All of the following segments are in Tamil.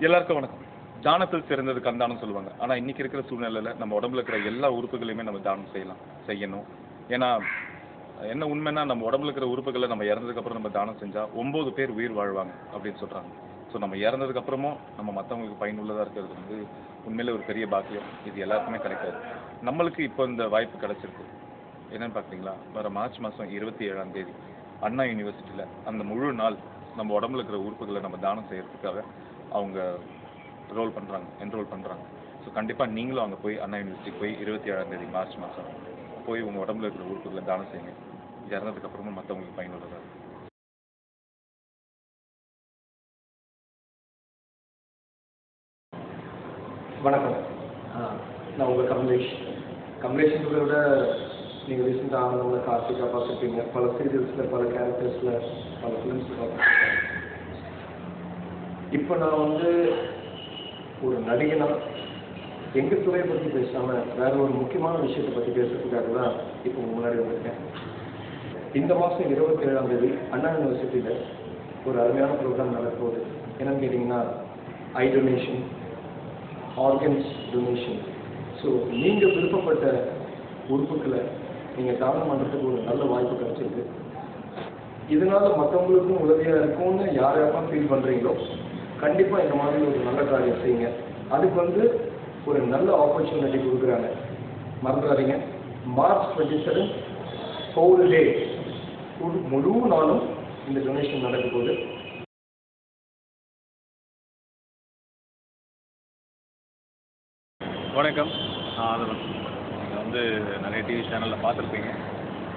எல்லாருக்கும் வணக்கம். தானத்தில் சிறந்தது கண்தானம் சொல்லுவாங்க. ஆனால் இன்னைக்கு இருக்கிற சூழ்நிலையில் நம்ம உடம்புல இருக்கிற எல்லா உறுப்புகளையுமே நம்ம தானம் செய்யணும். ஏன்னா என்ன உண்மைன்னா நம்ம உடம்புல இருக்கிற உறுப்புகளை நம்ம இறந்ததுக்கப்புறம் நம்ம தானம் செஞ்சால் 9 பேர் உயிர் வாழ்வாங்க அப்படின்னு சொல்கிறாங்க. ஸோ நம்ம இறந்ததுக்கப்புறமும் நம்ம மற்றவங்களுக்கு பயனுள்ளதாக இருக்கிறது வந்து உண்மையிலே ஒரு பெரிய பாக்கியம். இது எல்லாருக்குமே கிடைக்காது. நம்மளுக்கு இப்போ இந்த வாய்ப்பு கிடைச்சிருக்கு. என்னன்னு பார்க்குறீங்களா, வர மார்ச் மாதம் 27ஆம் தேதி அண்ணா யூனிவர்சிட்டியில் அந்த முழு நாள் நம்ம உடம்புல இருக்கிற உறுப்புகளை நம்ம தானம் செய்கிறதுக்காக அவங்க என்ரோல் பண்ணுறாங்க. ஸோ கண்டிப்பாக நீங்களும் அங்கே போய் அண்ணா யூனிவர்சிட்டிக்கு போய் 27ஆம் தேதி மார்ச் மாதம் போய் உங்கள் உடம்புல இருக்கிற உறுப்புகளை தானம் செய்யுங்க. இறந்ததுக்கப்புறமும் மற்றவங்களுக்கு பயனுள்ளதாக. வணக்கம். நான் உங்கள் கமலேஷ்ன்றதை விட நீங்கள் ரீசெண்டாக ஆனவங்களை கார்த்திகா பார்த்துருப்பீங்க. பல சீரியல்ஸில், பல கேரக்டர்ஸில், பல ஃபிலிம்ஸில் பார்த்துருக்கேன். இப்போ நான் வந்து ஒரு நடிகனாக எங்கள் துறையை பற்றி பேசாமல் வேற ஒரு முக்கியமான விஷயத்தை பற்றி பேசுறதுக்காக தான் இப்போ முன்னாடி வந்திருக்கேன். இந்த மாதம் 27ஆம் தேதி அண்ணா யூனிவர்சிட்டியில் ஒரு அருமையான ப்ரோக்ராம் நடக்குது. என்னன்னு கேட்டிங்கன்னா ஐ டொனேஷன், ஆர்கன்ஸ் டொனேஷன். ஸோ நீங்கள் விருப்பப்பட்ட உறுப்புகளை நீங்கள் தானம் பண்ணுறதுக்கு ஒரு நல்ல வாய்ப்பு கிடைச்சிருக்கு. இதனால் மற்றவங்களுக்கும் உதவியாக இருக்கும்னு யார் யாரெல்லாம் ஃபீல் பண்ணுறீங்களோ கண்டிப்பாக இந்த மாதிரி ஒரு நல்ல காரியம் செய்யுங்க. அதுக்கு வந்து ஒரு நல்ல ஆப்பர்ச்சுனிட்டி கொடுக்குறாங்க. மறந்துடாதீங்க, மார்ச் 27 ஹோல் டே, முழு நாளும் இந்த டொனேஷன் நடக்க போகுது. வணக்கம், நான் ஆதவன். நீங்கள் வந்து நிறைய டிவி சேனலில் பார்த்துருப்பீங்க.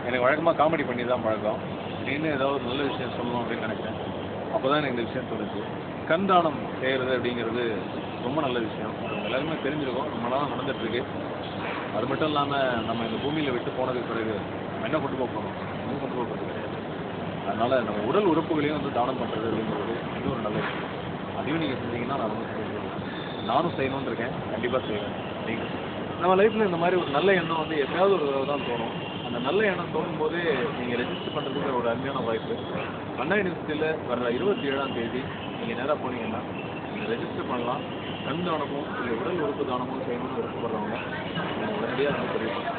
எனக்கு வழக்கமாக காமெடி பண்ணி தான் பழக்கம். திடீர்னு ஏதாவது ஒரு நல்ல விஷயம் சொல்லணும் அப்படின்னு நினைக்கிறேன். அப்போ தான் எனக்கு இந்த விஷயம் தோணுச்சு. கண் தானம் செய்கிறது அப்படிங்கிறது ரொம்ப நல்ல விஷயம். அது எல்லாருமே தெரிஞ்சிருக்கோம், ரொம்ப நாளாக நடந்துகிட்ருக்கு. அது மட்டும் இல்லாமல் நம்ம இந்த பூமியில் விட்டு போனதுக்கு பிறகு நம்ம என்ன கொண்டு போகணும், ஒன்றும் கொண்டு போகிறது கிடையாது. அதனால் நம்ம உடல் உறுப்புகளையும் வந்து தானம் பண்ணுறது அப்படிங்கிறது இன்னும் ஒரு நல்ல விஷயம். அதையும் நீங்கள் செஞ்சீங்கன்னா நான் ரொம்ப சொல்லுவேன். நானும் செய்யணும்னு இருக்கேன், கண்டிப்பாக செய்வேன். நீங்கள் நம்ம லைஃப்பில் இந்த மாதிரி ஒரு நல்ல எண்ணம் வந்து எப்பயாவது ஒரு தடவை தான் தோணும். அந்த நல்ல எண்ணம் தோணும் போது நீங்கள் ரெஜிஸ்டர் பண்ணுறதுக்கு ஒரு அருமையான வாய்ப்பு. அண்ணா யூனிவர்சிட்டியில் வர 27ஆம் தேதி நீங்கள் நேராக போனீங்கன்னா நீங்கள் ரெஜிஸ்டர் பண்ணலாம். கண் தானமும் இல்லை உடல் உறுப்பு தானமும் செய்யணும்னு விருப்பப்படுறவங்க நீங்கள் உடனடியாக நான் பதிவு பண்ணுங்கள்.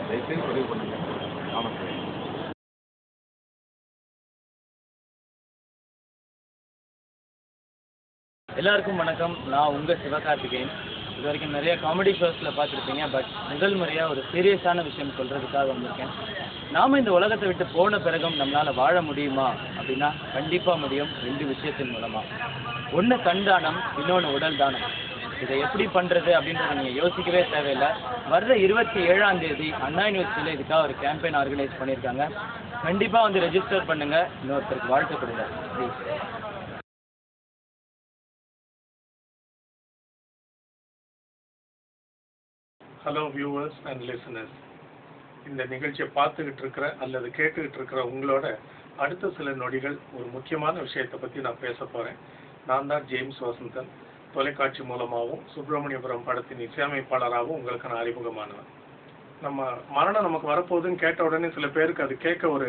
தயவுசெய்து பதிவு பண்ணுங்கள். தானம் செய்யணும். எல்லாருக்கும் வணக்கம். நான் உங்கள் சிவகார்த்திகேயன். இது வரைக்கும் நிறைய காமெடி ஷோஸில் பார்த்துருப்பீங்க. பட் முதல் முறையாக ஒரு சீரியஸான விஷயம் சொல்கிறதுக்காக வந்திருக்கேன். நாம் இந்த உலகத்தை விட்டு போன பிறகும் நம்மளால் வாழ முடியுமா அப்படின்னா கண்டிப்பாக முடியும். 2 விஷயத்தின் மூலமாக. ஒன்று கண் தானம், இன்னொன்று உடல் தானம். இதை எப்படி பண்ணுறது அப்படின்றத நீங்கள் யோசிக்கவே தேவையில்லை. வர்ற 27ஆம் தேதி அண்ணா யூனிவர்சிட்டியில் இதுக்காக ஒரு கேம்பெயின் ஆர்கனைஸ் பண்ணியிருக்காங்க. கண்டிப்பாக வந்து ரெஜிஸ்டர் பண்ணுங்கள். இன்னொருத்தருக்கு வாழ்த்து கொடுங்க please. Hello viewers and listeners. இந்த நிகழ்ச்சியை பார்த்துக்கிட்டு இருக்கிற அல்லது கேட்டுக்கிட்டு இருக்கிற உங்களோட அடுத்த சில நொடிகள் ஒரு முக்கியமான விஷயத்தை பற்றி நான் பேச போகிறேன். நான் தான் ஜேம்ஸ் வசந்தன். தொலைக்காட்சி மூலமாகவும் சுப்பிரமணியபுரம் படத்தின் இசையமைப்பாளராகவும் உங்களுக்கு நான் அறிமுகமானவன். நம்ம மரணம் நமக்கு வரப்போகுதுன்னு கேட்ட உடனே சில பேருக்கு அது கேட்க ஒரு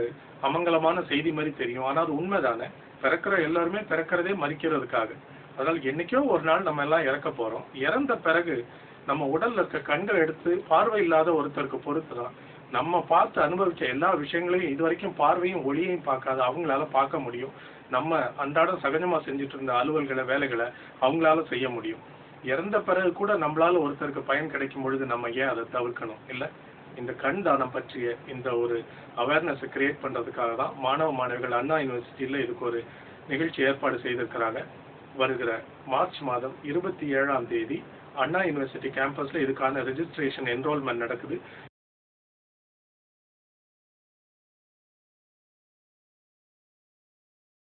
அமங்கலமான செய்தி மாதிரி தெரியும். ஆனால் அது உண்மைதானே. பிறக்கிற எல்லாருமே பிறக்கிறதே மறிக்கிறதுக்காக. அதனால் என்னைக்கோ ஒரு நாள் நம்ம எல்லாம் இறக்க போகிறோம். இறந்த பிறகு நம்ம உடல்ல இருக்க கண்கள் எடுத்து பார்வை இல்லாத ஒருத்தருக்கு பொறுத்து தான் நம்ம பார்த்து அனுபவிச்ச எல்லா விஷயங்களையும் இது வரைக்கும் பார்வையும் ஒளியையும் பார்க்காத அவங்களால பார்க்க முடியும். நம்ம அன்றாடம் சகஜமா செஞ்சுட்டு இருந்த அலுவல்களை, வேலைகளை அவங்களால செய்ய முடியும். இறந்த பிறகு கூட நம்மளால ஒருத்தருக்கு பயன் கிடைக்கும் பொழுது நம்ம ஏன் அதை தவிர்க்கணும் இல்லை? இந்த கண் தானம் பற்றிய இந்த ஒரு அவேர்னஸை கிரியேட் பண்றதுக்காக தான் மாணவ மாணவிகள் அண்ணா யூனிவர்சிட்டியில இதுக்கு ஒரு நிகழ்ச்சி ஏற்பாடு செய்திருக்கிறாங்க. வருகிற மார்ச் மாதம் 27ஆம் தேதி அண்ணா யூனிவர்சிட்டி கேம்பஸ்ல இதுக்கான ரெஜிஸ்ட்ரேஷன் என்ரோல்மெண்ட் நடக்குது.